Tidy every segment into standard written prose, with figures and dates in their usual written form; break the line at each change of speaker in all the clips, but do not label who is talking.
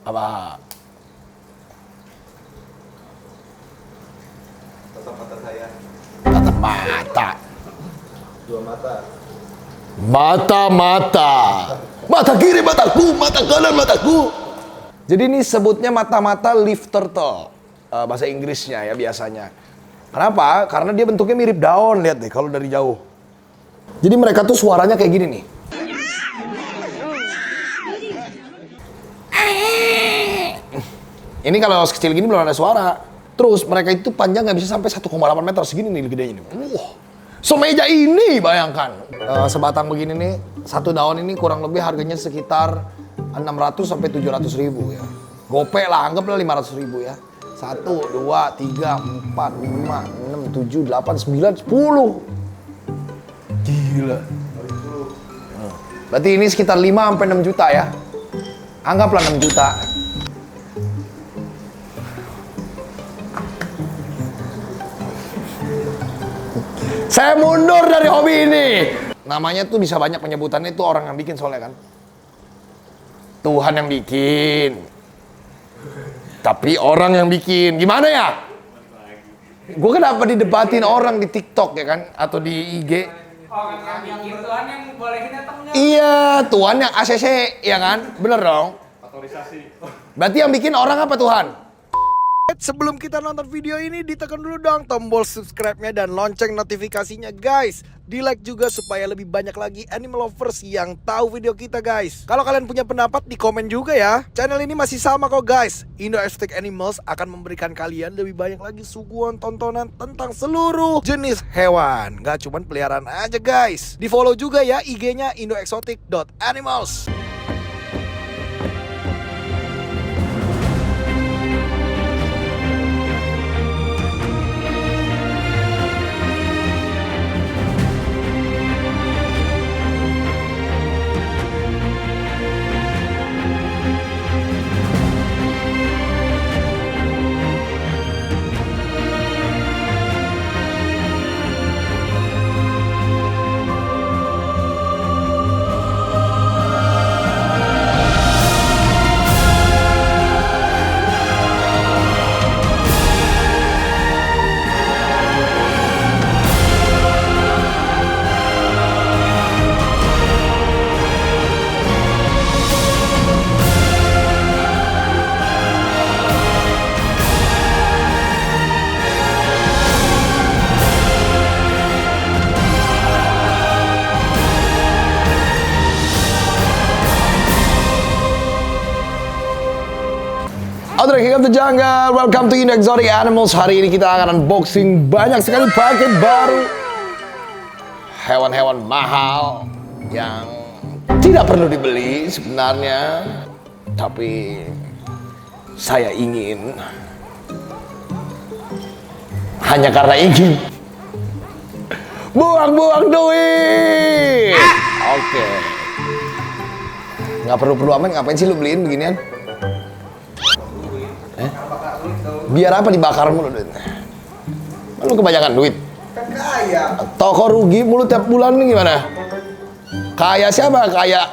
Apa?
Tatap mata saya.
Tatap mata.
Dua mata.
Mata-mata. Mata kiri mataku, mata kanan mataku. Jadi ini sebutnya mata-mata leaf turtle. Bahasa Inggrisnya ya biasanya. Kenapa? Karena dia bentuknya mirip daun, lihat deh kalau dari jauh. Jadi mereka tuh suaranya kayak gini nih. Ini kalau kecil gini belum ada suara. Terus mereka itu panjang nggak bisa sampai 1,8 meter, segini nih gedenya ini. Wah, semeja ini bayangkan. Sebatang begini nih, satu daun ini kurang lebih harganya sekitar 600 sampai 700 ribu ya. Gope lah, anggaplah 500 ribu ya. 1, 2, 3, 4, 5, 6, 7, 8, 9, 10. Gila. Berarti ini sekitar 5 sampai 6 juta ya. Anggaplah 6 juta. Saya mundur dari hobi ini. Namanya tuh bisa banyak penyebutannya, itu orang yang bikin soalnya kan. Tuhan yang bikin. Tapi orang yang bikin. Gimana ya? Gue kenapa didebatin orang di TikTok ya kan? Atau di IG?
Orang yang bikin Tuhan yang bolehin atau enggak?
Iya, Tuhan yang ACC, ya kan? Bener dong?
Otorisasi.
Berarti yang bikin orang apa Tuhan? Sebelum kita nonton video ini, ditekan dulu dong tombol subscribe-nya dan lonceng notifikasinya guys. Di-like juga supaya lebih banyak lagi animal lovers yang tahu video kita guys. Kalau kalian punya pendapat, di komen juga ya. Channel ini masih sama kok guys. Indo Exotic Animals akan memberikan kalian lebih banyak lagi suguhan tontonan tentang seluruh jenis hewan. Gak cuman peliharaan aja guys. Di follow juga ya IG-nya indoexotic.animals. Outro King of the Jungle, welcome to Indo Exotic Animals. Hari ini kita akan unboxing banyak sekali paket baru. Hewan-hewan mahal yang tidak perlu dibeli sebenarnya. Tapi saya ingin, hanya karena ingin, buang-buang duit. Oke. Nggak perlu amat, ngapain sih lu beliin beginian? Biar apa dibakar mulu duitnya? Lu kebanyakan duit.
Kan kaya.
Toko rugi mulu tiap bulan nih gimana? Kaya siapa? Kaya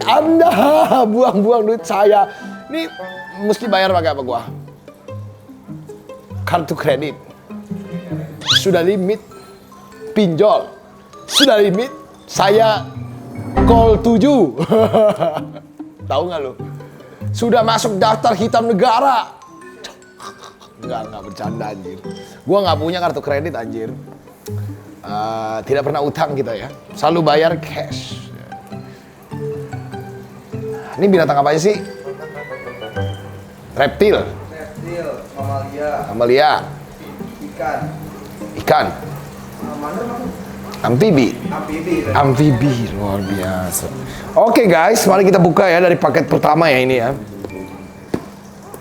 Anda buang-buang duit saya. Nih mesti bayar pakai apa gua? Kartu kredit. Sudah limit. Pinjol. Sudah limit. Saya call 7. Tahu nggak lu? Sudah masuk daftar hitam negara. Enggak bercanda anjir. Gua nggak punya kartu kredit anjir. Tidak pernah utang kita ya. Selalu bayar cash. Ini binatang apa aja sih? Reptil.
Reptil, mamalia,
Mamalia. Ikan.
Mana?
Amfibi. Amfibi, luar biasa. Oke guys, mari kita buka ya dari paket pertama ya ini ya.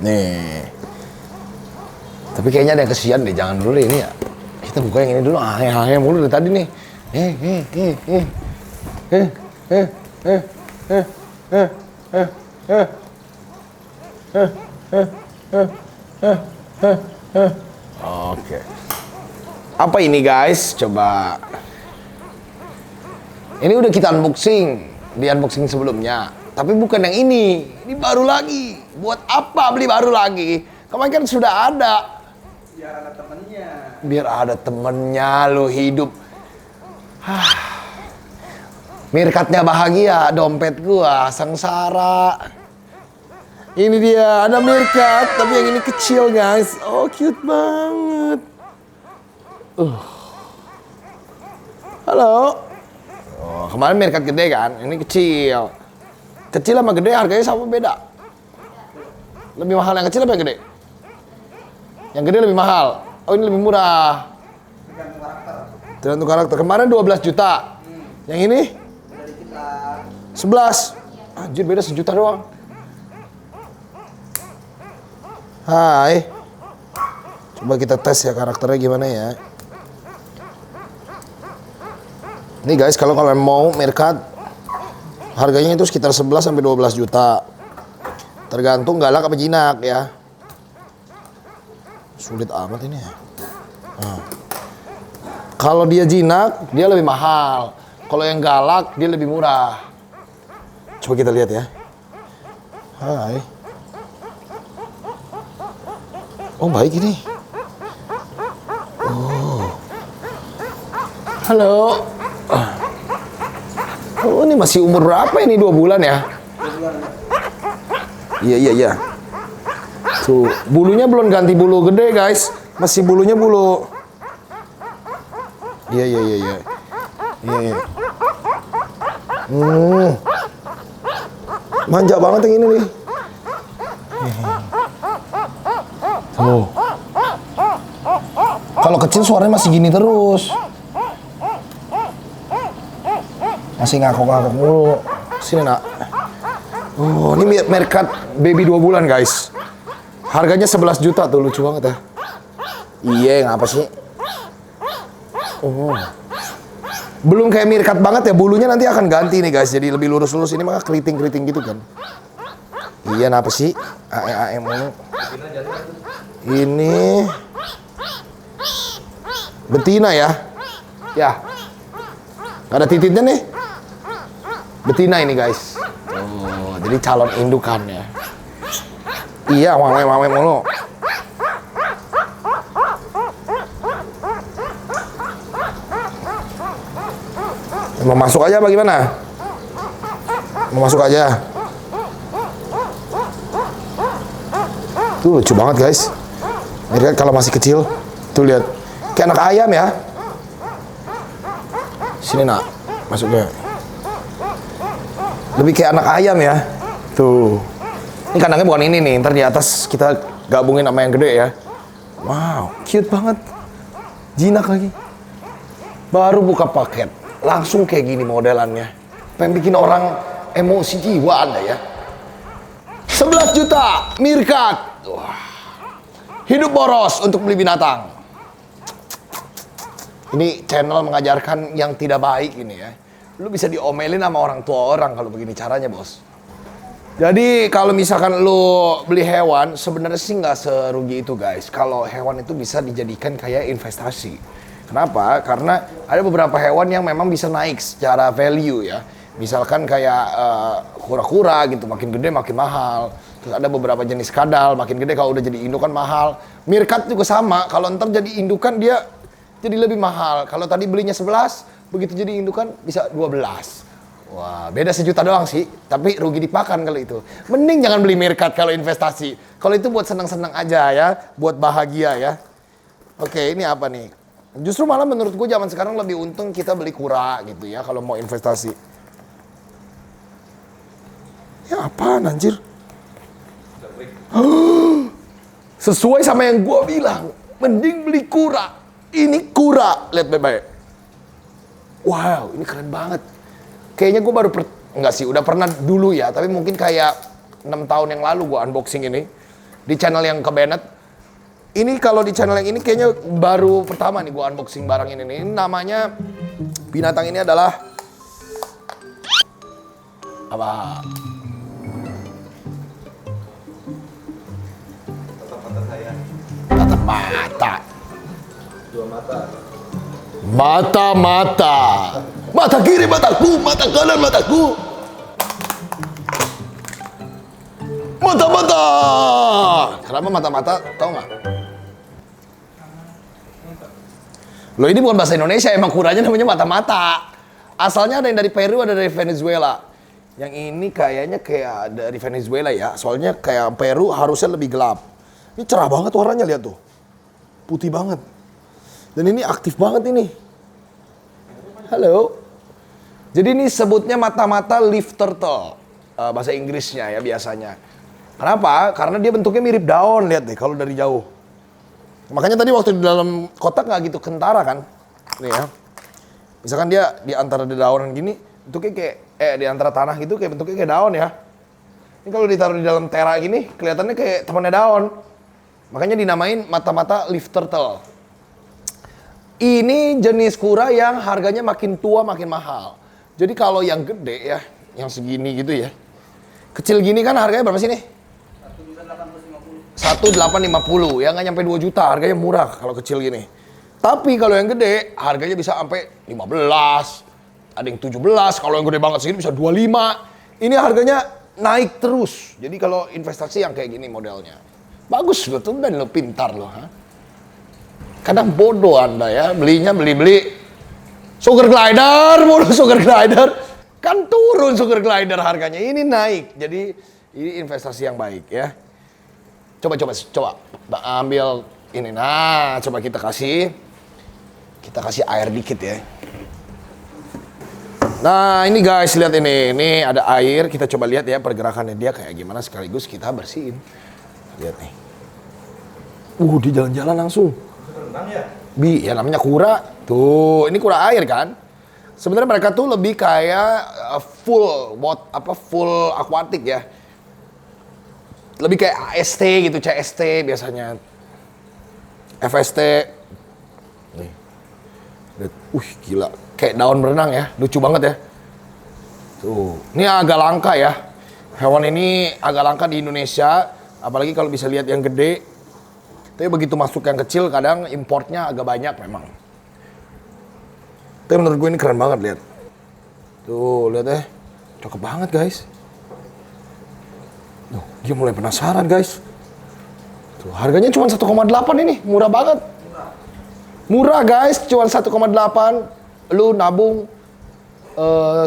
Nih. Tapi kayaknya ada yang kesian deh, jangan dulu deh ini ya. Kita buka yang ini dulu, mulu dari tadi nih. Oke. Apa ini guys? Coba. Ini udah kita unboxing, di unboxing sebelumnya. Tapi bukan yang ini. Ini baru lagi. Buat apa beli baru lagi? Kemarin kan sudah ada.
Biar ada temennya.
Biar ada temennya lo hidup. Mirkatnya bahagia, dompet gua sengsara. Ini dia, ada mirkat, tapi yang ini kecil guys. Oh cute banget. Halo. Oh, kemarin mirkat gede kan, ini kecil. Kecil sama gede harganya sama beda. Lebih mahal yang kecil apa yang gede? Yang gede lebih mahal. Oh ini lebih murah.
Tergantung karakter.
Tergantung karakter. Kemarin 12 juta. Yang ini?
Udah dikit lah.
11. Anjir beda sejuta doang. Hai. Coba kita tes ya karakternya gimana ya. Nih guys, kalau kalian mau mirkat harganya itu sekitar 11 sampai 12 juta. Tergantung galak apa jinak ya. Sulit amat ini ya. Kalau dia jinak, dia lebih mahal. Kalau yang galak, dia lebih murah. Coba kita lihat ya. Hai. Oh baik ini. Oh. Halo. Oh ini masih umur berapa ini? 2 bulan ya?
2 bulan.
Iya. Tuh, bulunya belum ganti bulu gede guys. Masih bulunya bulu. Iya. Manja banget yang ini nih. Tuh. Kalau kecil suaranya masih gini terus. Masih ngakok-ngakok mulu. Sini nak. Oh, ini mirkat baby 2 bulan guys. Harganya 11 juta tuh, lucu banget ya. Iya, ngapa sih? Oh. Belum kayak mirkat banget ya, bulunya nanti akan ganti nih guys. Jadi lebih lurus-lurus, ini mah keriting-keriting gitu kan. Iya, ngapa sih? AE mulu. Ini betina ya. Ya. Gak ada titiknya nih. Betina ini guys. Oh, jadi calon indukan ya. Iya, wawe mulu. Mau masuk aja apa gimana? Mau masuk aja. Tuh lucu banget guys. Lihat kalau masih kecil. Tuh lihat. Kayak anak ayam ya. Sini nak, masuknya. Lebih kayak anak ayam ya. Tuh. Ini kandangnya bukan ini nih. Ntar di atas kita gabungin sama yang gede ya. Wow, cute banget. Jinak lagi. Baru buka paket. Langsung kayak gini modelannya. Pengen bikin orang emosi jiwa Anda ya. 11 juta mirkat. Wah. Hidup boros untuk beli binatang. Ini channel mengajarkan yang tidak baik ini ya. Lu bisa diomelin sama orang tua orang kalau begini caranya bos. Jadi kalau misalkan lu beli hewan, sebenarnya sih nggak serugi itu guys. Kalau hewan itu bisa dijadikan kayak investasi. Kenapa? Karena ada beberapa hewan yang memang bisa naik secara value ya. Misalkan kayak kura-kura gitu, makin gede makin mahal. Terus ada beberapa jenis kadal, makin gede kalau udah jadi indukan mahal. Mirkat juga sama, kalau ntar jadi indukan dia jadi lebih mahal. Kalau tadi belinya 11, begitu jadi indukan bisa 12. Wah, beda sejuta doang sih, tapi rugi dipakan kalau itu. Mending jangan beli mirkat kalau investasi. Kalau itu buat senang-senang aja ya, buat bahagia ya. Oke, ini apa nih? Justru malah menurut gue zaman sekarang lebih untung kita beli kura gitu ya kalau mau investasi. Ya apaan anjir? Sesuai sama yang gue bilang, mending beli kura. Ini kura, lihat baik-baik. Wow, ini keren banget. Kayaknya gue baru enggak sih, udah pernah dulu ya, tapi mungkin kayak 6 tahun yang lalu gue unboxing ini di channel yang ke Bennett. Ini kalau di channel yang ini kayaknya baru pertama nih gue unboxing barang ini nih. Ini namanya, binatang ini adalah apa?
Tatap mata saya.
Tatap mata.
2 mata.
Mata-mata. Mata kiri mataku, mata kanan mataku. Mata-mata. Kenapa mata-mata? Tahu nggak? Loh ini bukan bahasa Indonesia, emang kuranya namanya mata-mata. Asalnya ada yang dari Peru, ada dari Venezuela. Yang ini kayaknya kayak dari Venezuela ya. Soalnya kayak Peru harusnya lebih gelap. Ini cerah banget warnanya, lihat tuh. Putih banget. Dan ini aktif banget ini. Halo. Jadi ini sebutnya mata-mata leaf turtle. Bahasa Inggrisnya ya biasanya. Kenapa? Karena dia bentuknya mirip daun, lihat deh kalau dari jauh. Makanya tadi waktu di dalam kotak nggak gitu kentara kan. Nih ya. Misalkan dia di antara dedaunan gini, bentuknya kayak di antara tanah gitu kayak bentuknya kayak daun ya. Ini kalau ditaruh di dalam tera gini, kelihatannya kayak temannya daun. Makanya dinamain mata-mata leaf turtle. Ini jenis kura yang harganya makin tua makin mahal. Jadi kalau yang gede ya, yang segini gitu ya. Kecil gini kan harganya berapa sih nih? 1.850, ya nggak nyampe 2 juta, harganya murah kalau kecil gini. Tapi kalau yang gede, harganya bisa sampai 15, ada yang 17, kalau yang gede banget segini bisa 25. Ini harganya naik terus. Jadi kalau investasi yang kayak gini modelnya. Bagus lo tuh, dan lo pintar lo. Ha? Kadang bodoh Anda ya, belinya beli-beli. Sugar glider, mulu sugar glider. Kan turun sugar glider harganya, ini naik. Jadi ini investasi yang baik ya. Coba ambil ini. Nah, coba kita kasih air dikit ya. Nah, ini guys, lihat ini. Ini ada air, kita coba lihat ya pergerakannya dia kayak gimana sekaligus kita bersihin. Lihat nih. Dia jalan-jalan langsung.
Renang ya?
Ya namanya kura. Tuh, ini kura air kan? Sebenarnya mereka tuh lebih kayak full akuatik ya. Lebih kayak AST gitu, CST biasanya. FST. Nih. Gila. Kayak daun berenang ya. Lucu banget ya. Tuh. Ini agak langka ya. Hewan ini agak langka di Indonesia. Apalagi kalau bisa lihat yang gede. Tapi begitu masuk yang kecil, kadang importnya agak banyak memang. Tapi menurut gue ini keren banget, lihat. Tuh, lihat deh. Cakep banget, guys. Dia mulai penasaran guys. Tuh, harganya cuma 1,8 ini, murah banget. Murah guys, cuma 1,8. Lu nabung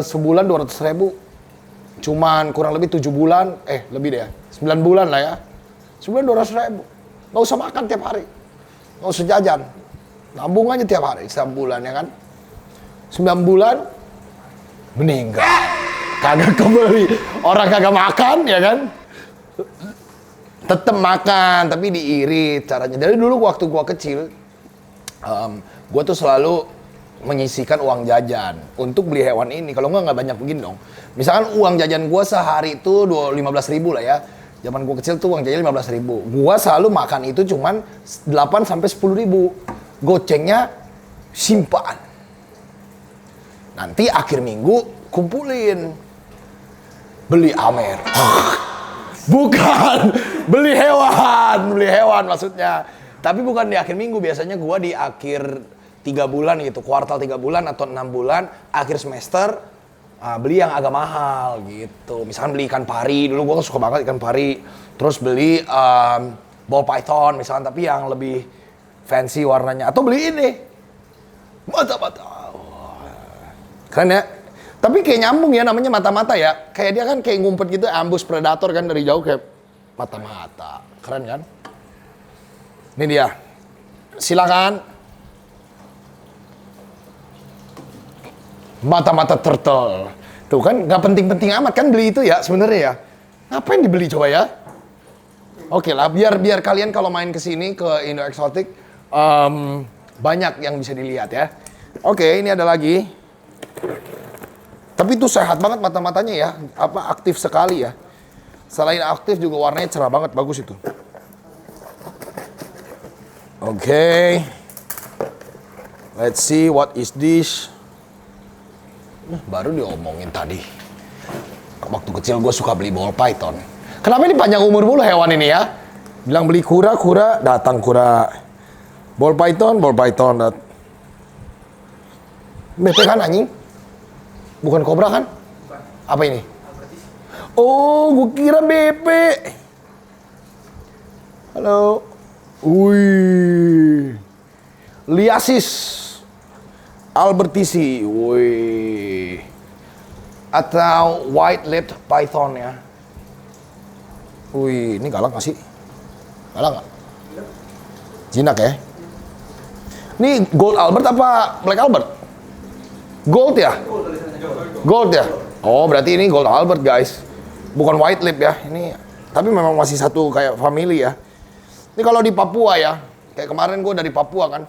sebulan 200.000. Cuman kurang lebih 7 bulan, lebih deh ya. 9 bulan lah ya. Sebulan 200.000. Nggak usah makan tiap hari. Nggak usah jajan. Nabung aja tiap hari, setiap bulan ya kan. 9 bulan, meninggal. Kagak kembali. Orang kagak makan ya kan. Tetep makan, tapi diirit caranya. Dari dulu waktu gua kecil, gua tuh selalu menyisihkan uang jajan untuk beli hewan ini. Kalau nggak banyak begini dong. Misalkan uang jajan gua sehari itu 15.000 lah ya. Zaman gua kecil tuh uang jajan 15.000. Gua selalu makan itu cuman 8 sampai 10.000. Gocengnya simpan. Nanti akhir minggu kumpulin. Beli Amer. Bukan, beli hewan maksudnya. Tapi bukan di akhir minggu, biasanya gua di akhir 3 bulan gitu, kuartal 3 bulan atau 6 bulan, akhir semester beli yang agak mahal gitu. Misalkan beli ikan pari, dulu gua suka banget ikan pari. Terus beli ball python misalkan, tapi yang lebih fancy warnanya. Atau beli ini, mata-mata. Keren ya? Tapi kayak nyambung ya, namanya mata-mata ya. Kayak dia kan kayak ngumpet gitu, ambush predator kan dari jauh kayak mata-mata. Keren kan? Ini dia. Silakan. Mata-mata turtle. Tuh kan nggak penting-penting amat kan beli itu ya sebenarnya ya. Ngapain dibeli coba ya? Oke lah, biar kalian kalau main ke sini ke Indo Exotic banyak yang bisa dilihat ya. Oke, ini ada lagi. Tapi itu sehat banget mata-matanya ya, aktif sekali ya. Selain aktif juga warnanya cerah banget, bagus itu. Oke. Let's see what is this. Baru diomongin tadi. Waktu kecil gue suka beli ball python. Kenapa ini panjang umur mulu hewan ini ya? Bilang beli kura, datang kura. Ball python. BP kan anjing? Bukan kobra kan? Bukan. Apa ini? Oh, gue kira BP. Halo. Wih. Liasis albertisi. Wih. Atau white-lipped python ya. Wih, ini galak gak sih? Galak gak? Jinak ya. Ini gold Albert apa black Albert? Gold ya? Gold ya? Oh, berarti ini gold Albert guys. Bukan white lip ya. Ini tapi memang masih satu kayak family ya. Ini kalau di Papua ya. Kayak kemarin gue dari Papua kan.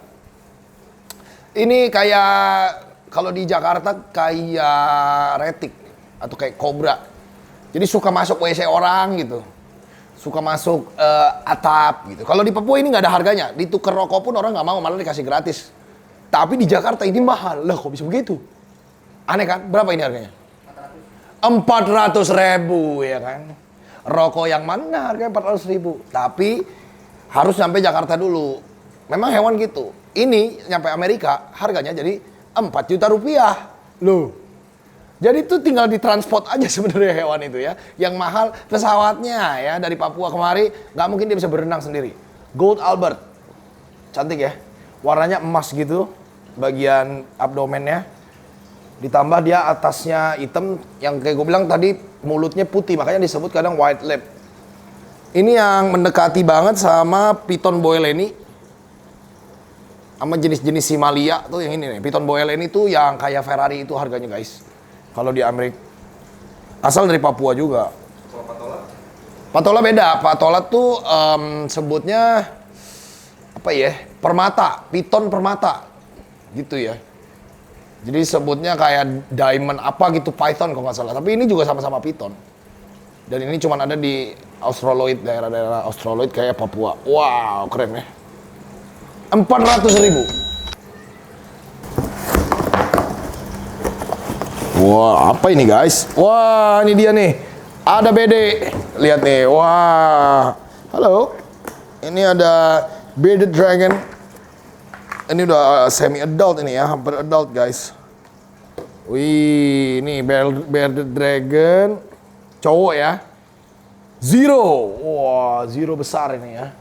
Ini kayak kalau di Jakarta kayak retik atau kayak kobra. Jadi suka masuk WC orang gitu. Suka masuk atap gitu. Kalau di Papua ini nggak ada harganya. Ditukar rokok pun orang nggak mau, malah dikasih gratis. Tapi di Jakarta ini mahal. Lah kok bisa begitu? Aneh kan? Berapa ini harganya? 400.000 ya kan? Rokok yang mana harganya 400.000? Tapi harus sampai Jakarta dulu. Memang hewan gitu. Ini nyampe Amerika harganya jadi 4 juta rupiah. Loh. Jadi itu tinggal ditransport aja sebenarnya hewan itu ya. Yang mahal pesawatnya ya dari Papua kemari, nggak mungkin dia bisa berenang sendiri. Gold Albert, cantik ya. Warnanya emas gitu, bagian abdomennya. Ditambah dia atasnya hitam, yang kayak gue bilang tadi mulutnya putih, makanya disebut kadang white lip. Ini yang mendekati banget sama Piton Boeleni. Sama jenis-jenis Simalia tuh yang ini nih. Piton Boeleni tuh yang kayak Ferrari itu harganya guys. Kalau di Amerika. Asal dari Papua juga.
Kalau patola?
Patola beda. Patola tuh sebutnya apa ya? Permata, piton permata. Gitu ya. Jadi sebutnya kayak diamond apa gitu, python kalau nggak salah. Tapi ini juga sama-sama piton. Dan ini cuma ada di Australoid, daerah-daerah Australoid kayak Papua. Wow, keren ya. 400.000. Wah, apa ini guys? Wah, ini dia nih. Ada BD. Lihat nih. Wah. Halo. Ini ada bearded dragon. Ini udah semi adult ini ya, hampir adult guys. Wih, ini bearded dragon. Cowok ya. Zero. Wah, zero besar ini ya.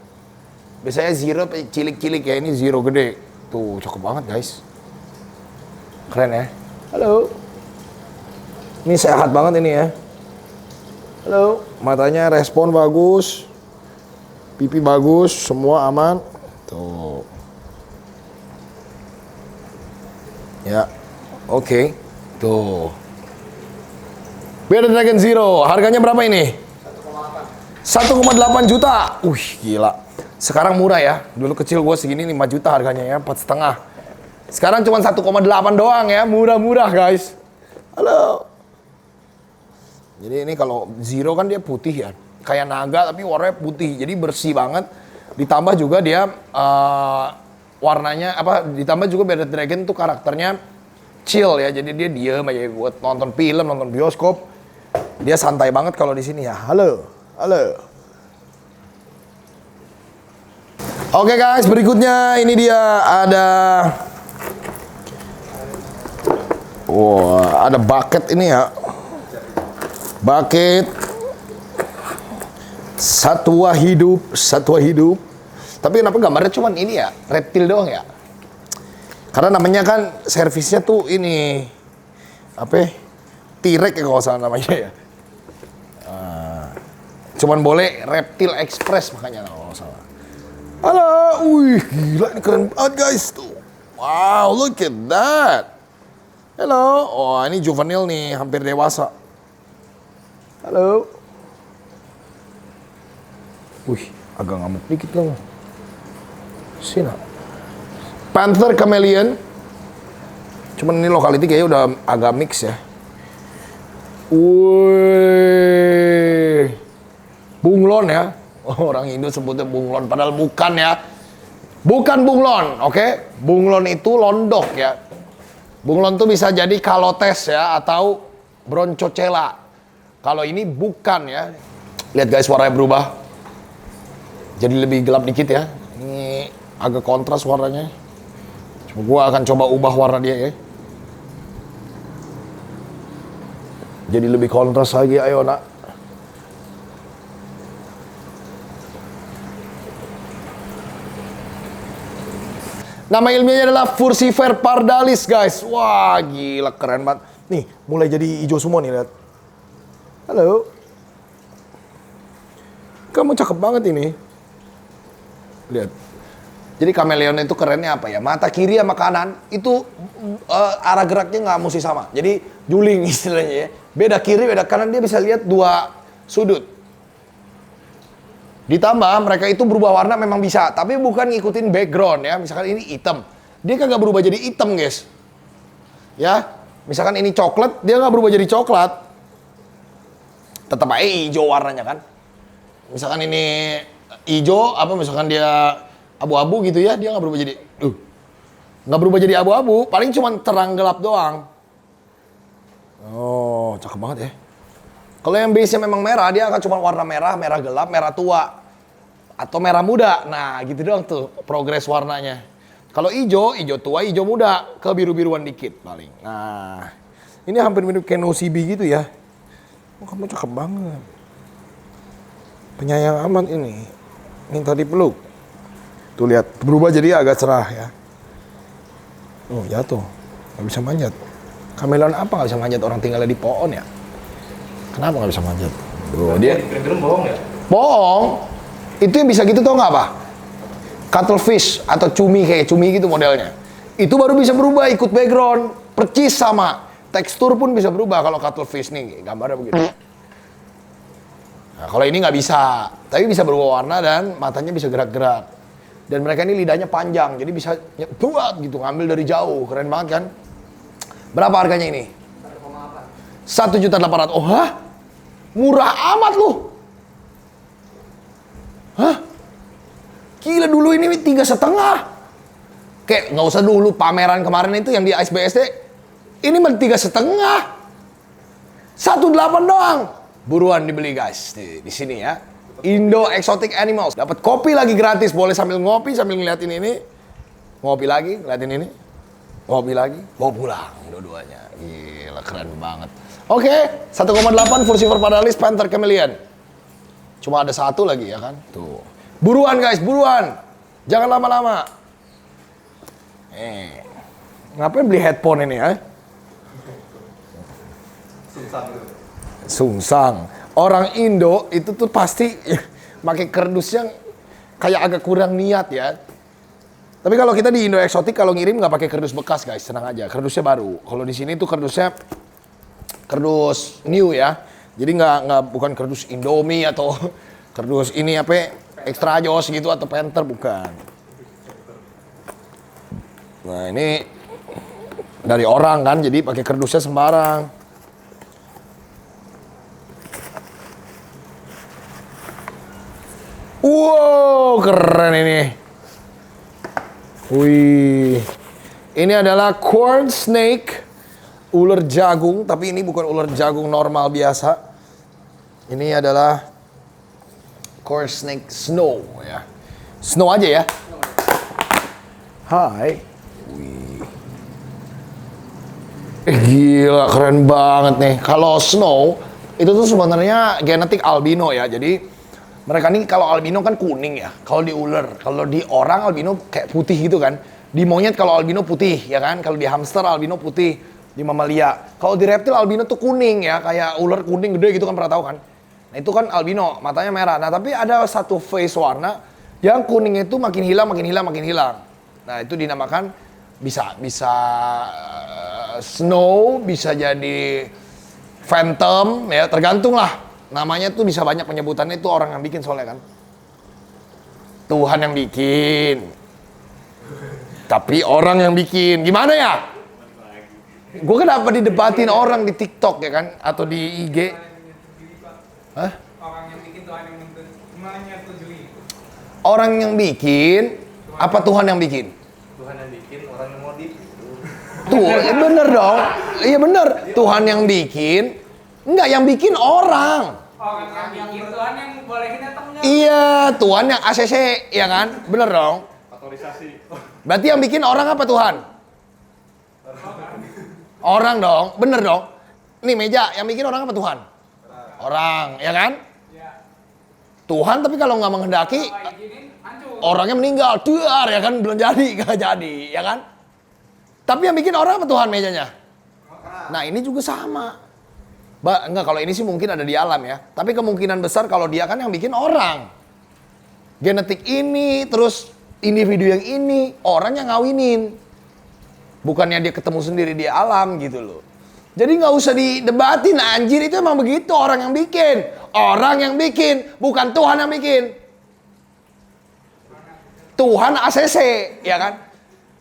Biasanya zero cilik-cilik ya, ini zero gede. Tuh, cakep banget guys. Keren ya. Halo. Ini sehat banget ini ya. Halo. Matanya respon bagus. Pipi bagus, semua aman. Tuh. Ya. Oke. Tuh. Bearded Dragon Zero. Harganya berapa ini? 1,8 juta. Gila. Sekarang murah ya. Dulu kecil gue segini 5 juta harganya ya, 4,5. Sekarang cuma 1,8 doang ya. Murah-murah guys. Halo. Jadi ini kalau zero kan dia putih ya, kayak naga tapi warnanya putih, jadi bersih banget. Ditambah juga dia warnanya apa? Ditambah juga Bearded Dragon tuh karakternya chill ya, jadi dia diem aja buat nonton film, nonton bioskop. Dia santai banget kalau di sini ya. Halo, halo. Oke guys, berikutnya ini dia ada, wah ada bucket ini ya. Bucket satwa hidup. Tapi kenapa gambarnya cuman ini ya, reptil doang ya? Karena namanya kan servisnya tuh ini apa? T-Rex ya kalau salah namanya ya. Cuman boleh Reptil Express makanya kalau salah. Halo, wih gila ini keren banget guys tuh. Wow, look at that. Hello, oh ini juvenil nih, hampir dewasa. Halo. Wih, agak ngamuk dikit loh. Sini. Panther Chameleon. Cuman ini lokality kayaknya udah agak mix ya. Wih. Bunglon ya. Orang Indo sebutnya bunglon, padahal bukan ya. Bukan bunglon, oke? Bunglon itu londok ya. Bunglon tuh bisa jadi kalotes ya, atau broncocela. Kalau ini bukan ya. Lihat guys, warnanya berubah. Jadi lebih gelap dikit ya. Ini agak kontras warnanya. Gua akan coba ubah warna dia ya. Jadi lebih kontras lagi, ayo nak. Nama ilmiahnya adalah Furcifer pardalis, guys. Wah, gila keren banget. Nih, mulai jadi hijau semua nih, lihat. Halo. Kamu cakep banget ini. Lihat. Jadi kameleon itu kerennya apa ya? Mata kiri sama kanan itu arah geraknya nggak mesti sama. Jadi juling istilahnya ya. Beda kiri, beda kanan, dia bisa lihat dua sudut. Ditambah mereka itu berubah warna memang bisa, tapi bukan ngikutin background ya. Misalkan ini hitam, dia kagak berubah jadi hitam, guys. Ya, misalkan ini coklat, dia nggak berubah jadi coklat. Tetap aja hijau warnanya kan. Misalkan ini hijau, apa misalkan dia abu-abu gitu ya, dia nggak berubah jadi, nggak berubah jadi abu-abu. Paling cuma terang gelap doang. Oh, cakep banget ya. Kalau yang base-nya memang merah, dia akan cuma warna merah, merah gelap, merah tua. Atau merah muda. Nah, gitu doang tuh progres warnanya. Kalau hijau, hijau tua, hijau muda. Ke biru-biruan dikit paling. Nah, ini hampir mirip kayak Nocibi gitu ya. Oh, kamu cakep banget. Penyayang amat ini. Minta dipeluk. Tuh lihat, berubah jadi agak cerah ya. Oh, jatuh. Gak bisa manjat. Kameleon apa gak bisa manjat? Orang tinggalnya di pohon ya? Kenapa nggak bisa manjat? Tuh, dia
bohong ya?
bohong. Itu yang bisa gitu tau nggak apa? Cuttlefish atau cumi kayak cumi gitu modelnya. Itu baru bisa berubah ikut background. Percis sama. Tekstur pun bisa berubah kalau cuttlefish nih. Gambarnya begitu. Nah, kalau ini nggak bisa. Tapi bisa berubah warna dan matanya bisa gerak-gerak. Dan mereka ini lidahnya panjang. Jadi bisa buat gitu. Ngambil dari jauh. Keren banget kan? Berapa harganya ini? 1.800.000. Oh, hah? Murah amat lu. Hah? Gila, dulu ini 3,5. Kayak nggak usah dulu pameran kemarin itu yang di ISBSD. Ini mah 3,5. 1.800.000 doang. Buruan dibeli guys. Di sini ya. Indo Exotic Animals. Dapat kopi lagi gratis. Boleh sambil ngopi, sambil ngeliatin ini. Ngopi lagi, ngeliatin ini. Ngopi lagi, bawa pulang dua-duanya. Gila, keren banget. Oke, 1,8 Furcifer pardalis Panther Chameleon. Cuma ada satu lagi ya kan? Tuh. Buruan guys, buruan. Jangan lama-lama. Ngapain beli headphone ini ya? Sungsang. Orang Indo itu tuh pasti pakai kardus yang kayak agak kurang niat ya. Tapi kalau kita di Indo Exotic kalau ngirim nggak pakai kardus bekas guys, tenang aja. Kardusnya baru. Kalau di sini tuh kardusnya kardus new ya. Jadi nggak bukan kardus Indomie atau kardus ini apa extra jos gitu atau Panther, bukan. Nah, ini dari orang kan, jadi pakai kardusnya sembarang. Wow, keren ini. Wih. Ini adalah corn snake, ular jagung, tapi ini bukan ular jagung normal biasa. Ini adalah corn snake snow ya. Snow aja ya. Hai. Wih. Gila, keren banget nih. Kalau snow itu tuh sebenarnya genetik albino ya. Jadi mereka nih kalau albino kan kuning ya. Kalau di ular, kalau di orang albino kayak putih gitu kan. Di monyet kalau albino putih ya kan. Kalau di hamster albino putih. Di mamalia. Kalau di reptil albino tuh kuning ya. Kayak ular kuning gede gitu kan, pernah tahu kan. Nah itu kan albino, matanya merah. Nah tapi ada satu face warna yang kuningnya itu makin hilang, makin hilang, makin hilang. Nah itu dinamakan bisa snow, bisa jadi phantom ya, tergantung lah. Namanya tuh bisa banyak penyebutannya, itu orang yang bikin soalnya kan. Tuhan yang bikin. Tapi orang yang bikin. Gimana ya? Gue kenapa didebatin orang di TikTok ya kan? Atau di IG? Hah?
Orang yang bikin Tuhan yang menyetujui.
Orang yang bikin, apa Tuhan yang bikin?
Tuhan yang bikin, orang yang modif.
Tuh, bener dong. Iya bener. Tuhan yang bikin. Enggak, yang bikin orang.
Orang yang bikin Tuhan yang bolehin datangnya.
Iya, Tuhan yang ACC, ya kan? Bener dong.
Otorisasi.
Berarti yang bikin orang apa Tuhan? Orang dong, bener dong. Nih meja, yang bikin orang apa Tuhan? Orang, ya kan?
Ya.
Tuhan tapi kalau nggak menghendaki,
Kalau izinin, hancur.
orangnya meninggal, duar ya kan, belum jadi, gak jadi, ya kan? Tapi yang bikin orang apa Tuhan mejanya? Nah ini juga sama. Enggak, kalau ini sih mungkin ada di alam ya. Tapi kemungkinan besar kalau dia kan yang bikin orang. Genetik ini, terus individu yang ini, orang yang ngawinin. Bukannya dia ketemu sendiri di alam gitu loh. Jadi nggak usah didebatin, anjir, itu emang begitu orang yang bikin. Orang yang bikin, bukan Tuhan yang bikin. Tuhan ACC, ya kan?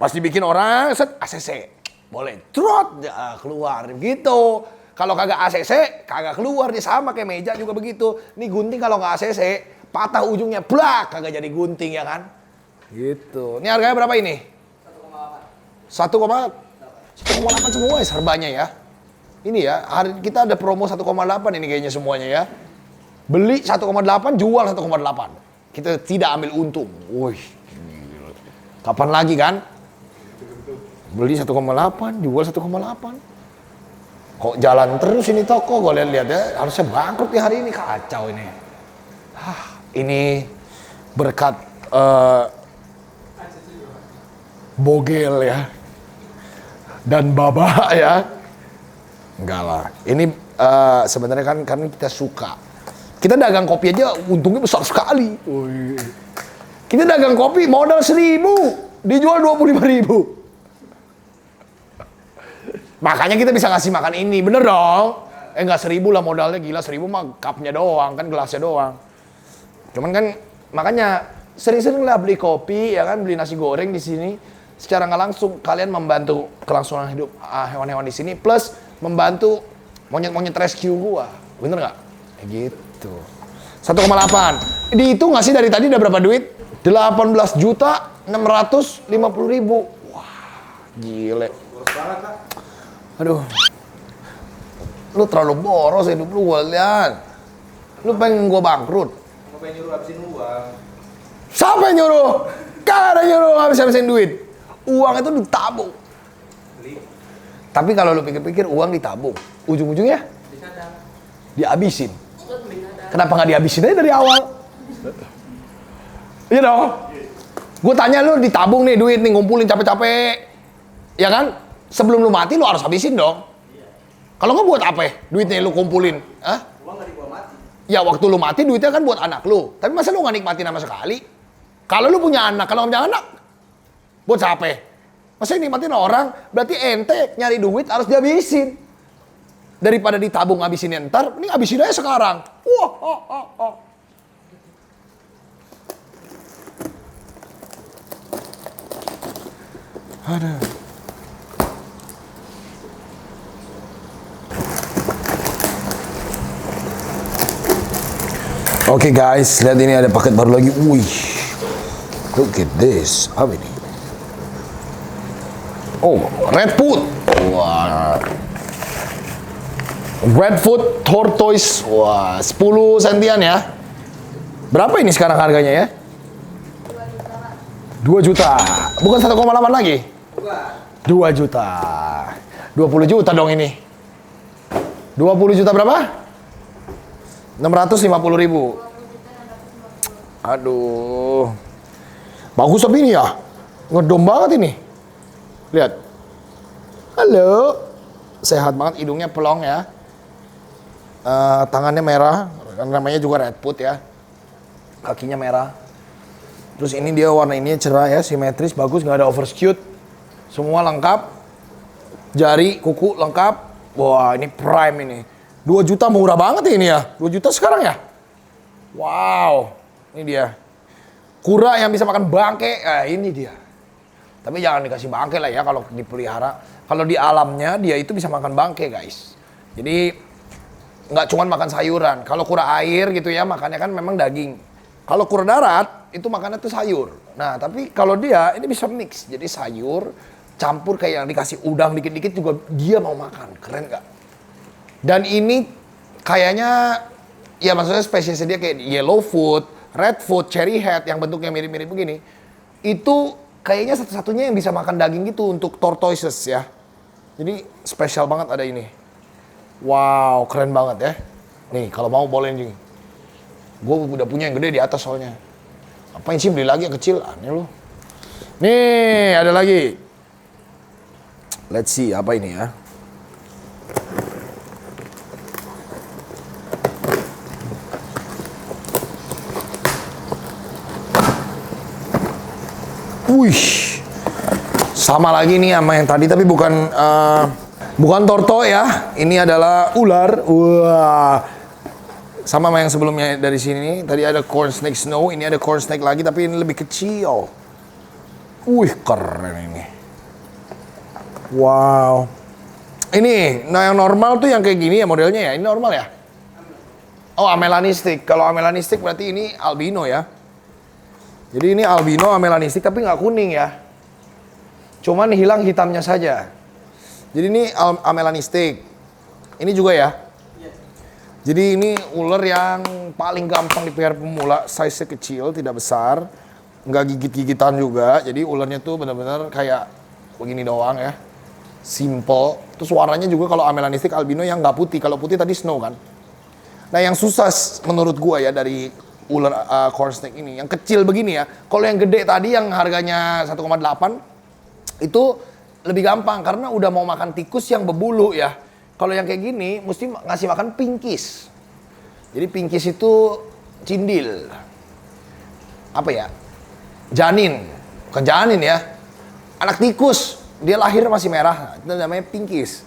Pas dibikin orang, set ACC. Boleh, trot, keluar gitu. Kalau kagak ACC, kagak keluar. Dia sama kayak meja juga begitu. Nih gunting kalau nggak ACC, patah ujungnya, blak, kagak jadi gunting, ya kan? Gitu. Ini harganya berapa ini? 1,8 semua ya serbanya ya. Ini ya, hari kita ada promo 1,8 ini kayaknya semuanya ya. Beli 1,8, jual 1,8. Kita tidak ambil untung. Wih, kapan lagi kan? Beli 1,8, jual 1,8. Kok jalan terus ini toko, gue lihat ya. Harusnya bangkrut di hari ini, kacau ini. Ini berkat Bogel ya. Dan Baba ya. Enggak lah. Ini sebenarnya kan karena kita suka. Kita dagang kopi aja untungnya besar sekali. Kita dagang kopi modal 1.000, dijual 25.000. Makanya kita bisa ngasih makan ini, bener dong? Enggak 1.000 lah modalnya, gila 1.000 mah cupnya doang, kan gelasnya doang. Cuman kan makanya sering-sering lah beli kopi, ya kan, beli nasi goreng di sini. Secara nggak langsung kalian membantu kelangsungan hidup hewan-hewan di sini, plus membantu monyet-monyet rescue gua, bener nggak? Kayak gitu. 1,8. Dihitung nggak sih dari tadi udah berapa duit? 18.650.000. Wah, gile. Aduh, lu terlalu boros hidup lu, gua lihat. Lu pengen gua bangkrut?
Mau pengen nyuruh habisin uang.
Siapa yang nyuruh? Gak ada nyuruh habis-habisin duit. Uang itu ditabung.
Beli.
Tapi kalau lu pikir-pikir uang ditabung, ujung-ujungnya dihabisin. Kenapa nggak dihabisin aja dari awal? Iya dong. Gue tanya lu ditabung nih duit nih, ngumpulin capek-capek, ya kan? Sebelum lu mati lu harus habisin dong. Kalau nggak buat apa? Duitnya lu kumpulin, Hah?
Uang nggak dibawa mati.
Ya waktu lu mati duitnya kan buat anak lu. Tapi masa lu nggak nikmatin sama sekali? Kalau lu punya anak, kalau nggak punya anak, buat siapa? Masa nikmatin orang? Berarti ente nyari duit harus dihabisin. Daripada ditabung habisin ntar, ini habisin aja sekarang. Wah, Aduh. Oke guys, lihat ini ada paket baru lagi. Wih, look at this. Apa ini? Oh, red food. Wah. Red food tortoise. Wah, 10 sentian ya. Berapa ini sekarang harganya ya? 2 juta. Bukan 1,8 lagi? 2 juta. 20 juta dong ini. 20 juta berapa? 650.000. Aduh. Bagus tapi ini ya. Ngedom banget ini. Lihat. Halo. Sehat banget, hidungnya pelong ya. Tangannya merah, namanya juga red foot ya. Kakinya merah. Terus ini dia warna ini cerah ya, simetris, bagus, nggak ada overshoot. Semua lengkap. Jari, kuku lengkap. Wah, ini prime ini. 2 juta murah banget ini ya. 2 juta sekarang ya. Wow, ini dia. Kura yang bisa makan bangke, ini dia. Tapi jangan dikasih bangke lah ya kalau dipelihara. Kalau di alamnya dia itu bisa makan bangke guys. Jadi nggak cuma makan sayuran. Kalau kura air gitu ya makannya kan memang daging. Kalau kura darat itu makannya tuh sayur. Nah tapi kalau dia ini bisa mix. Jadi sayur campur kayak yang dikasih udang dikit-dikit juga dia mau makan. Keren nggak? Dan ini kayaknya ya maksudnya spesiesnya dia kayak yellow foot, red foot, cherry head yang bentuknya mirip-mirip begini. Itu kayaknya satu-satunya yang bisa makan daging gitu untuk tortoises ya. Jadi spesial banget ada ini. Wow, keren banget ya. Nih, kalau mau boleh nih. Gue udah punya yang gede di atas soalnya. Apain sih beli lagi yang kecil? Aneh lu. Nih, ada lagi. Let's see, apa ini ya? Wih, sama lagi nih sama yang tadi, tapi bukan torto ya. Ini adalah ular. Wah, sama yang sebelumnya dari sini. Tadi ada corn snake snow, ini ada corn snake lagi, tapi ini lebih kecil. Wih, keren ini. Wow. Ini, nah yang normal tuh yang kayak gini ya modelnya ya. Ini normal ya? Oh, amelanistic. Kalau amelanistic berarti ini albino ya. Jadi ini albino amelanistic tapi nggak kuning ya. Cuman hilang hitamnya saja. Jadi ini amelanistic. Ini juga ya. Jadi ini ular yang paling gampang dipelihara pemula, size kecil, tidak besar, nggak gigit-gigitan juga. Jadi ularnya tuh benar-benar kayak begini doang ya, simple. Terus warnanya juga kalau amelanistic albino yang nggak putih. Kalau putih tadi snow kan. Nah yang susah menurut gua ya dari ular corn snake ini, yang kecil begini ya. Kalau yang gede tadi yang harganya 1,8 itu lebih gampang karena udah mau makan tikus yang berbulu ya. Kalau yang kayak gini mesti ngasih makan pinkis. Jadi pinkis itu cindil. Apa ya? Janin. Bukan janin ya. Anak tikus. Dia lahir masih merah. Itu namanya pinkis.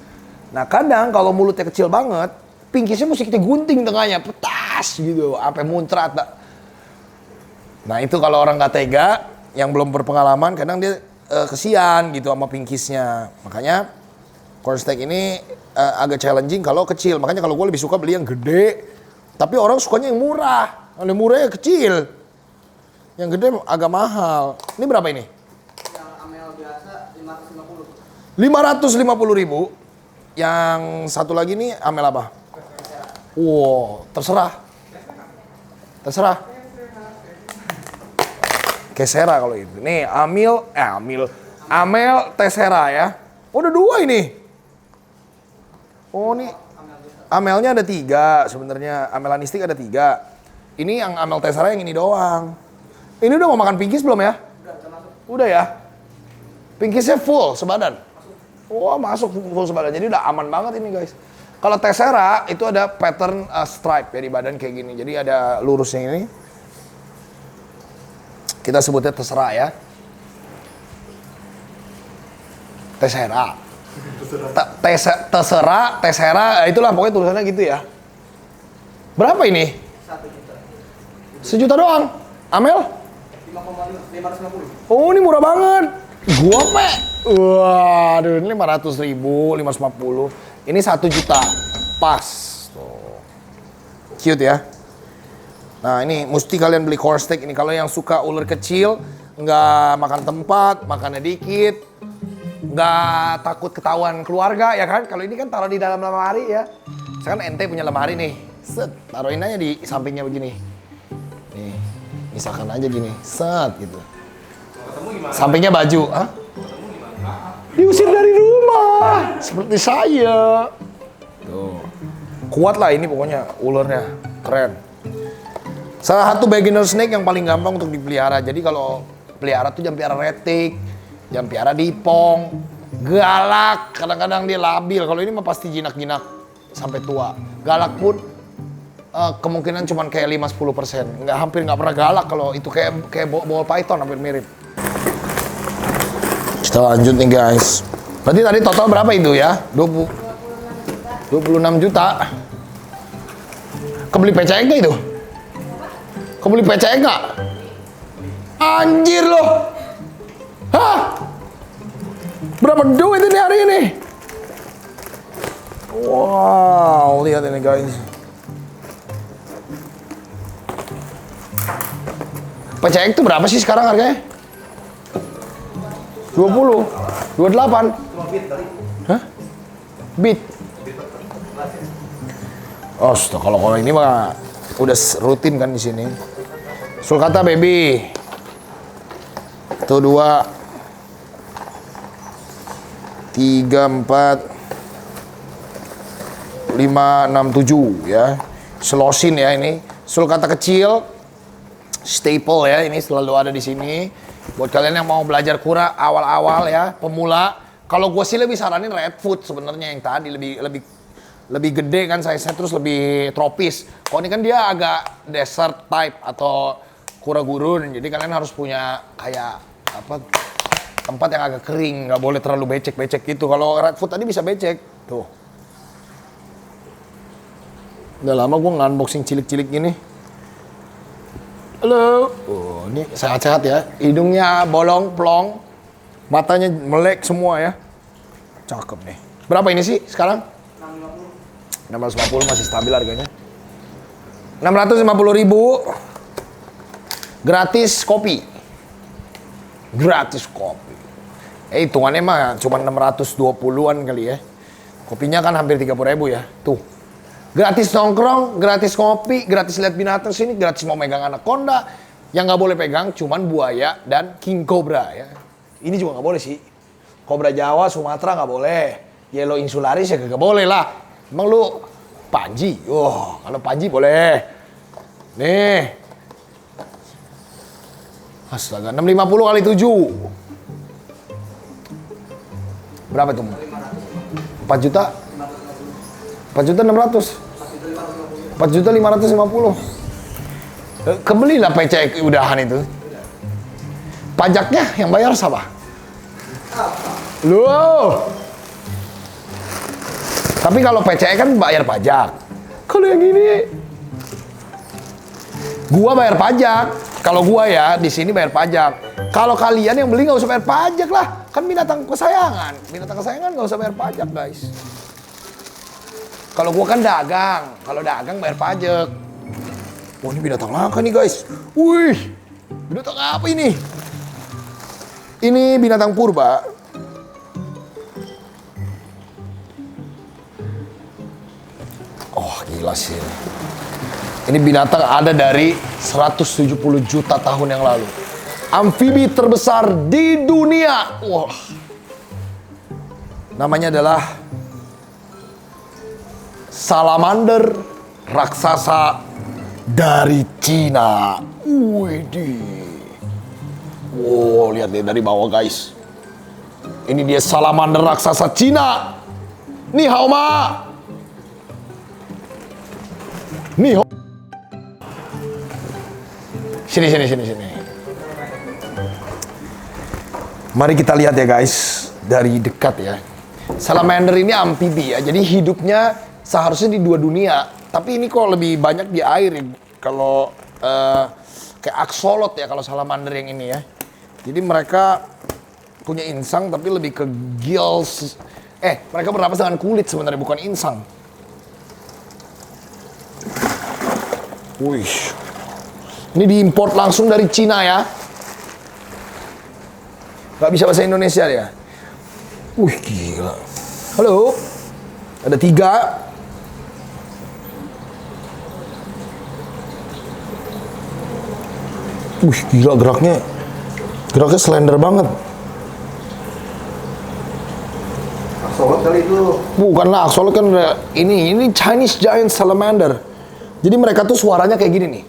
Nah kadang kalau mulutnya kecil banget, pinkisnya mesti kita gunting tengahnya. Petas gitu. Sampai muncrat. Nah itu kalau orang nggak tega, yang belum berpengalaman, kadang dia kesian gitu sama pinkisnya. Makanya corn snake ini agak challenging kalau kecil. Makanya kalau gue lebih suka beli yang gede. Tapi orang sukanya yang murah. Yang murah ya kecil. Yang gede agak mahal. Ini berapa ini?
Yang amel biasa 550.
550.000. Yang satu lagi nih amel apa? Wow, terserah. Terserah. Kesera kalau itu. Nih, Amel Tessera ya. Oh, udah 2 ini. Oh, nih. Amelnya ada 3 sebenarnya. Amelanistic ada 3. Ini yang Amel Tessera yang ini doang. Ini udah mau makan pinkis belum ya? Udah ya. Pinkisnya full sebadan. Wah, masuk full sebadan. Jadi udah aman banget ini, guys. Kalau Tessera itu ada pattern stripe ya di badan kayak gini. Jadi ada lurusnya ini. Kita sebutnya terserah ya. Tessera. Tessera, itulah pokoknya tulisannya gitu ya. Berapa ini? 1 juta doang. Amel?
550.
Oh, ini murah banget. Gua pe. Waduh, ini 500.000, 550. Ini 1 juta. Pas. Tuh. Cute ya. Nah ini mesti kalian beli corn snake ini. Kalau yang suka ular kecil, nggak makan tempat, makannya dikit, nggak takut ketahuan keluarga ya kan. Kalau ini kan taruh di dalam lemari ya. Sekarang ente punya lemari nih. Set, taruhin aja di sampingnya begini. Nih, misalkan aja gini. Set gitu. Sampingnya baju. Hah? Diusir dari rumah. Seperti saya. Tuh. Kuat lah ini pokoknya ularnya. Keren. Salah satu beginner snake yang paling gampang untuk dipelihara. Jadi kalau pelihara tuh jangan pelihara retik, jangan pelihara dipong, galak. Kadang-kadang dia labil. Kalau ini mah pasti jinak-jinak sampai tua. Galak pun kemungkinan cuma kayak 5-10%. Hampir nggak pernah galak kalau itu kayak ball python hampir mirip. Kita lanjut nih guys. Berarti tadi total berapa itu ya? 26 juta. Kebeli PCX nggak itu? Kebeli PCX nggak? Anjir loh. Hah? Berapa duit ini hari ini? Wow, lihat ini guys. PCX itu berapa sih sekarang harganya? 20, 28. Hah? Bit. Oh, kalau ini mah udah rutin kan di sini. Sulcata baby. Tuh 2, 3, 4, 5, 6, 7 ya. Selosin ya ini. Sulcata kecil. staple ya, ini selalu ada di sini. Buat kalian yang mau belajar kura awal-awal ya, pemula. Kalau gue sih lebih saranin red food sebenarnya yang tadi lebih gede kan size-nya, terus lebih tropis. Kalau ini kan dia agak desert type atau kura gurun, jadi kalian harus punya kayak apa tempat yang agak kering, nggak boleh terlalu becek-becek gitu. Kalau red food tadi bisa becek tuh. Udah lama gue nge-unboxing cilik-cilik gini. Halo. Oh, ini sehat-sehat ya. Hidungnya bolong, plong. Matanya melek semua ya. Cakep nih. Berapa ini sih sekarang? 650 masih stabil harganya. 650.000. Gratis kopi. Gratis kopi. Hitungannya mah cuma 620-an kali ya. Kopinya kan hampir 30.000 ya. Tuh. Gratis nongkrong, gratis kopi, gratis lihat binatang sini, gratis mau megang anaconda. Yang nggak boleh pegang cuman buaya dan king cobra ya. Ini juga nggak boleh sih. Kobra Jawa, Sumatera nggak boleh. Yellow insularis ya nggak boleh lah. Emang lu panji? Oh, kalau panji boleh. Nih. Astaga, 650 kali 7. Berapa tuh? 4 juta? 4 juta 600. 4 juta 550. Kebelilah PC udahan itu. Pajaknya yang bayar siapa? Loh. Tapi kalau PCE kan bayar pajak. Kalau yang gini, gua bayar pajak. Kalau gua ya di sini bayar pajak. Kalau kalian yang beli nggak usah bayar pajak lah. Kan binatang kesayangan. Binatang kesayangan nggak usah bayar pajak guys. Kalau gua kan dagang. Kalau dagang bayar pajak. Oh ini binatang langka nih guys. Wih, binatang apa ini? Ini binatang purba. Oh gila sih. Ini binatang ada dari 170 juta tahun yang lalu. Amfibi terbesar di dunia. Wah. Namanya adalah salamander raksasa dari Cina. Widih. Wow, lihat deh dari bawah guys. Ini dia salamander raksasa Cina. Ni hao ma. Ni hao. Sini. Mari kita lihat ya guys, dari dekat ya. Salamander ini amfibi ya, jadi hidupnya seharusnya di dua dunia. Tapi ini kok lebih banyak di air ya. Kalau kayak aksolot ya kalau salamander yang ini ya. Jadi mereka punya insang tapi lebih ke gills. Mereka bernapas dengan kulit sebenarnya, bukan insang. Wih. Ini diimport langsung dari Cina ya. Gak bisa bahasa Indonesia ya. Wih gila. Halo. Ada 3. Wih gila geraknya. Geraknya slender banget.
Axolotl kali itu.
Bukanlah axolotl kan ini Chinese giant salamander. Jadi mereka tuh suaranya kayak gini nih.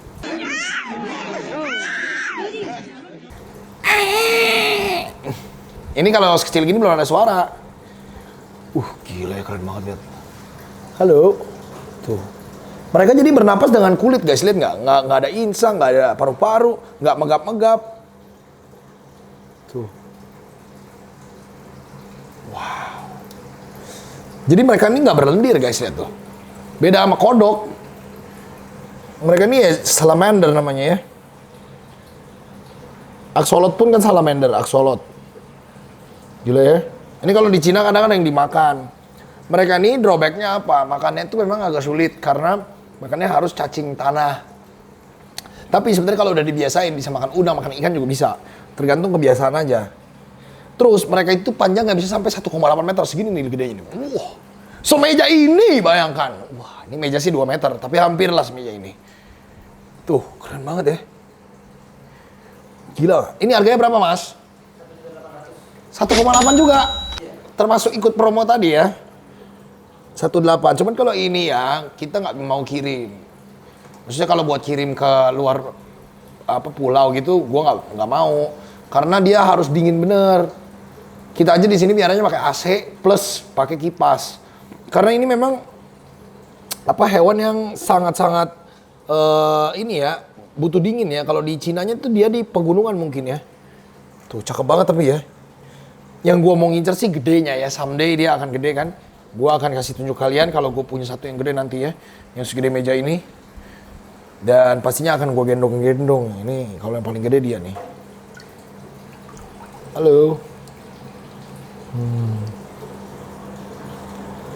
Ini kalau kecil gini belum ada suara. Gila ya, keren banget lihat. Halo. Tuh. Mereka jadi bernapas dengan kulit guys, lihat nggak ada insang, nggak ada paru-paru, nggak megap-megap. Tuh. Wow. Jadi mereka ini nggak berlendir guys, lihat tuh. Beda sama kodok. Mereka ini ya salamander namanya ya. Axolotl pun kan salamander, axolotl. Gila ya. Ini kalau di Cina kadang-kadang yang dimakan. Mereka ini drawbacknya apa? Makannya itu memang agak sulit karena makannya harus cacing tanah. Tapi sebenarnya kalau udah dibiasain bisa makan udang, makan ikan juga bisa. Tergantung kebiasaan aja. Terus mereka itu panjang nggak bisa sampai 1,8 meter, segini nih gedenya ini. Wah, semeja ini bayangkan. Wah, ini meja sih 2 meter, tapi hampir lah semeja ini. Tuh, keren banget ya. Gila. Ini harganya berapa mas? 1,8 juga. Termasuk ikut promo tadi ya. 1,8. Cuman kalau ini ya, kita nggak mau kirim. Maksudnya kalau buat kirim ke luar pulau gitu, gue nggak mau karena dia harus dingin bener. Kita aja di sini biaranya pakai AC plus pakai kipas karena ini memang hewan yang sangat-sangat ini ya butuh dingin ya. Kalau di Cinanya tuh dia di pegunungan mungkin ya. Tuh cakep banget tapi ya. Yang gue mau ngincer sih gedenya ya, someday dia akan gede kan. Gue akan kasih tunjuk kalian kalau gue punya satu yang gede nanti ya, yang segede meja ini. Dan pastinya akan gue gendong. Ini kalau yang paling gede dia nih. Halo.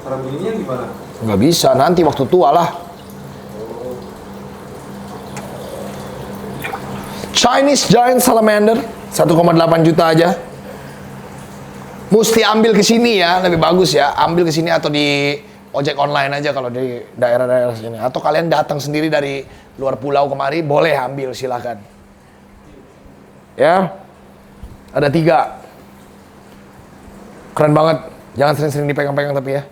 Cara belinya gimana?
Nggak bisa, nanti waktu tua lah. Chinese Giant Salamander, 1,8 juta aja. Mesti ambil ke sini ya, lebih bagus ya. Ambil ke sini atau di ojek online aja kalau di daerah-daerah sini. Atau kalian datang sendiri dari luar pulau kemari, boleh ambil silakan. Ya, ada 3. Keren banget. Jangan sering-sering dipegang-pegang tapi ya.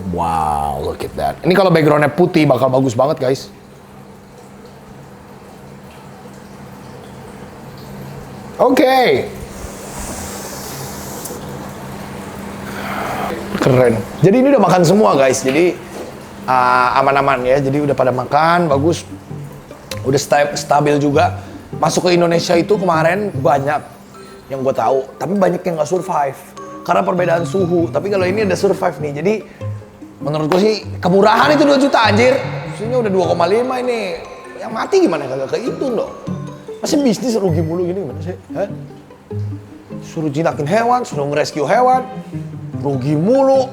Wow, look at that. Ini kalau backgroundnya putih bakal bagus banget guys. Oke. Keren. Jadi ini udah makan semua guys. Jadi aman-aman ya. Jadi udah pada makan, bagus. Udah stabil juga. Masuk ke Indonesia itu kemarin banyak yang gue tahu, tapi banyak yang nggak survive karena perbedaan suhu. Tapi kalau ini ada survive nih. Jadi menurut gue sih kemurahan itu 2 juta anjir. Suhunya udah 2,5 ini. Yang mati gimana kagak kehitung dong. Masih bisnis rugi mulu gini gimana sih? Hah? Suruh jinakin hewan, suruh nge-rescue hewan, rugi mulu.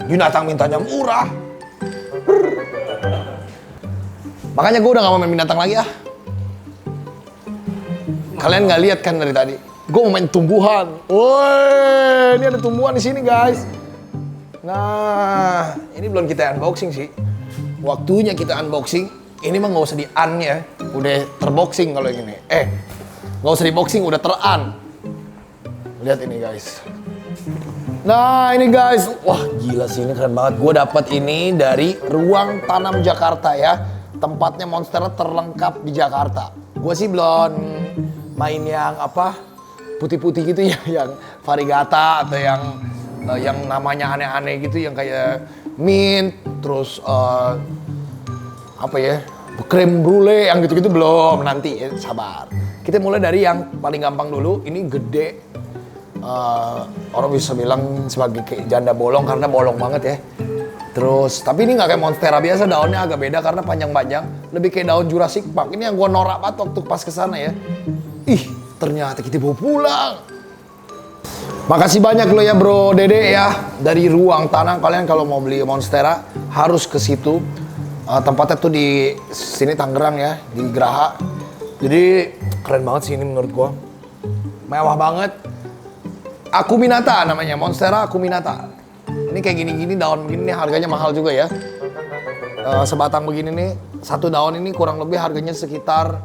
Binatang mintanya murah. Makanya gue udah gak mau main binatang lagi ah. Kalian nggak lihat kan dari tadi? Gue mau main tumbuhan. Woi, ini ada tumbuhan di sini guys. Nah, ini belum kita unboxing sih. Waktunya kita unboxing. Ini mah nggak usah di-un ya. Udah terboxing kalau yang ini. Nggak usah di-boxing, udah ter-un. Lihat ini guys. Nah ini guys, wah gila sih ini keren banget. Gue dapat ini dari Ruang Tanam Jakarta ya. Tempatnya monster terlengkap di Jakarta. Gue sih belum main yang putih-putih gitu ya, yang varigata atau yang namanya aneh-aneh gitu, yang kayak mint, terus krem brulee, yang gitu-gitu belum, nanti ya, sabar. Kita mulai dari yang paling gampang dulu. Ini gede, orang bisa bilang sebagai kayak janda bolong karena bolong banget ya. Terus, tapi ini nggak kayak monstera biasa, daunnya agak beda karena panjang-panjang, lebih kayak daun Jurassic Park. Ini yang gue norak banget waktu pas kesana ya. Ih, ternyata kita bawa pulang. Makasih banyak lo ya bro Dede ya, dari Ruang Tanam. Kalian kalau mau beli monstera harus ke situ. Tempatnya tuh di sini Tangerang ya, di Geraha. Jadi keren banget sih ini menurut gua. Mewah banget. Akuminata namanya, monstera Akuminata. Ini kayak gini-gini daun begini nih, harganya mahal juga ya. Sebatang begini nih, satu daun ini kurang lebih harganya sekitar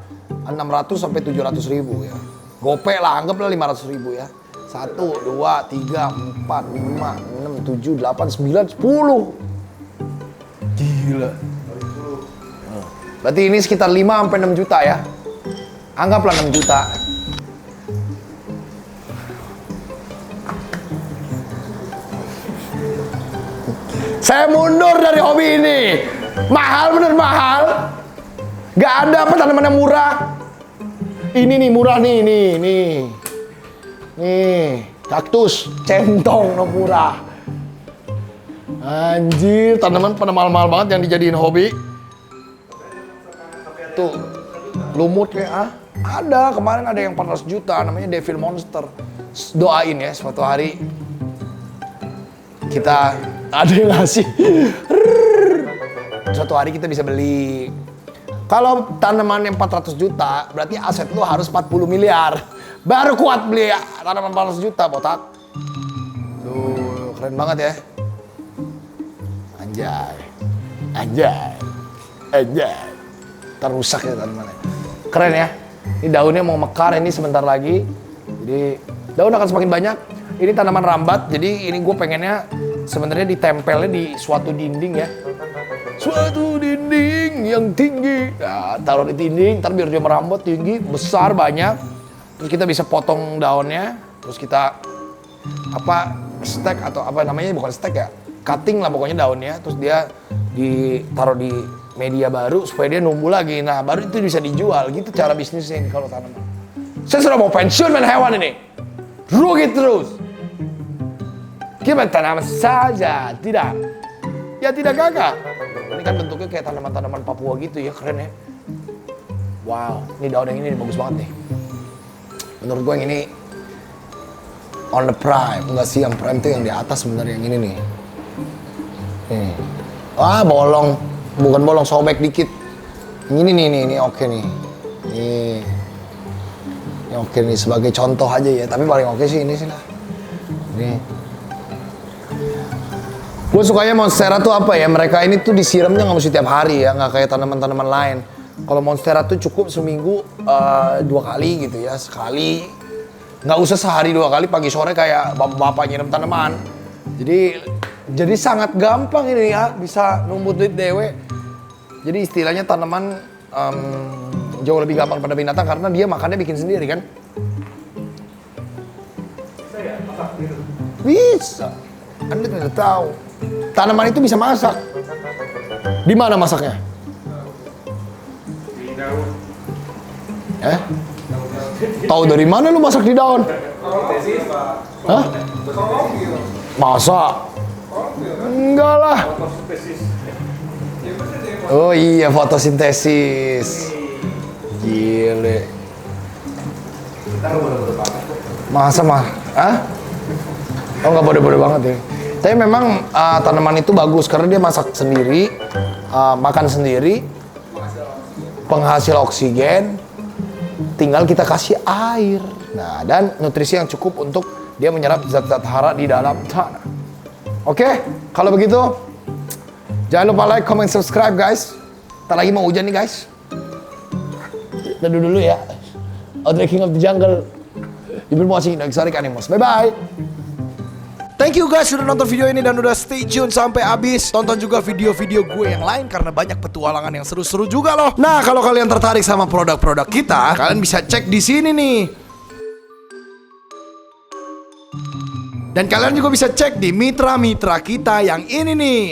600 sampai 700 ribu ya. Gope lah, anggaplah 500 ribu ya. 1, 2, 3, 4, 5, 6, 7, 8, 9, 10. Gila. Berarti ini sekitar 5 sampai 6 juta ya. Anggaplah 6 juta. Saya mundur dari hobi ini. Mahal bener mahal. Gak ada tanaman yang murah. Ini nih murah nih, nih kaktus, centong no murah. Anjir, tanaman pada mahal-mahal banget yang dijadiin hobi. Tuh, lumut kayak ada, kemarin ada yang 400 juta, namanya Devil Monster. Doain ya, suatu hari kita ada yang ngasih. Suatu hari kita bisa beli. Kalau tanaman yang 400 juta, berarti aset lu harus 40 miliar. Baru kuat beli ya, tanaman 400 juta, botak. Duh, keren banget ya. Anjay. Terusak ya tanamannya. Keren ya. Ini daunnya mau mekar ini sebentar lagi. Jadi daun akan semakin banyak. Ini tanaman rambat, jadi ini gue pengennya sebenarnya ditempelnya di suatu dinding ya. Suatu dinding yang tinggi. Nah, taruh di dinding, ntar biar dia merambat tinggi, besar, banyak. Terus kita bisa potong daunnya, terus kita stack atau apa namanya, bukan stack ya, cutting lah pokoknya daunnya. Terus dia ditaruh di media baru supaya dia numbuh lagi. Nah, baru itu bisa dijual. Gitu cara bisnisnya kalau tanaman. Saya sudah mau pensiun main hewan ini. Rugi terus. Kita tanaman saja, tidak. Ya tidak gagah. Ini kan bentuknya kayak tanaman-tanaman Papua gitu ya, keren ya. Wow, ini daun yang ini bagus banget nih. Menurut gue yang ini on the prime, enggak sih yang prime tuh yang di atas sebenarnya yang ini nih. Nih. Ah, bolong. Bukan bolong, sobek dikit. Ini nih, ini oke nih. Nih. Ini oke nih sebagai contoh aja ya, tapi paling oke sih ini sih lah. Nih. Gue sukanya monstera tuh apa ya, mereka ini tuh disiramnya nggak mesti tiap hari ya, nggak kayak tanaman-tanaman lain. Kalau monstera tuh cukup seminggu 2 kali gitu ya, sekali. Nggak usah sehari 2 kali, pagi sore kayak bapak-bapak nyiram tanaman. Jadi sangat gampang ini ya, bisa numbut duit dewe. Jadi istilahnya tanaman jauh lebih gampang pada binatang karena dia makannya bikin sendiri kan.
Bisa ya, masak gitu.
Bisa. Anda tidak tahu. Tanaman itu bisa masak. Di mana masaknya?
Di daun.
Tahu dari mana lu masak di daun?
Fotosintesis, Pak.
Hah? Masa? Enggak lah.
Fotosintesis.
Oh iya, fotosintesis. Gile.
Kita bodoh-bodoh banget.
Masa mah? Hah? Oh nggak bodoh-bodoh banget ya. Tapi memang tanaman itu bagus karena dia masak sendiri, makan sendiri, penghasil oksigen, tinggal kita kasih air. Nah, dan nutrisi yang cukup untuk dia menyerap zat-zat hara di dalam tanah. Oke, kalau begitu jangan lupa like, comment, subscribe guys. Ntar lagi mau hujan nih guys. Dadah dulu ya. Audrey King of the Jungle. You've been watching Exotic Animals. Bye-bye. Thank you guys sudah nonton video ini dan udah stay tune sampai habis. Tonton juga video-video gue yang lain karena banyak petualangan yang seru-seru juga loh. Nah, kalau kalian tertarik sama produk-produk kita, kalian bisa cek di sini nih. Dan kalian juga bisa cek di mitra-mitra kita yang ini nih.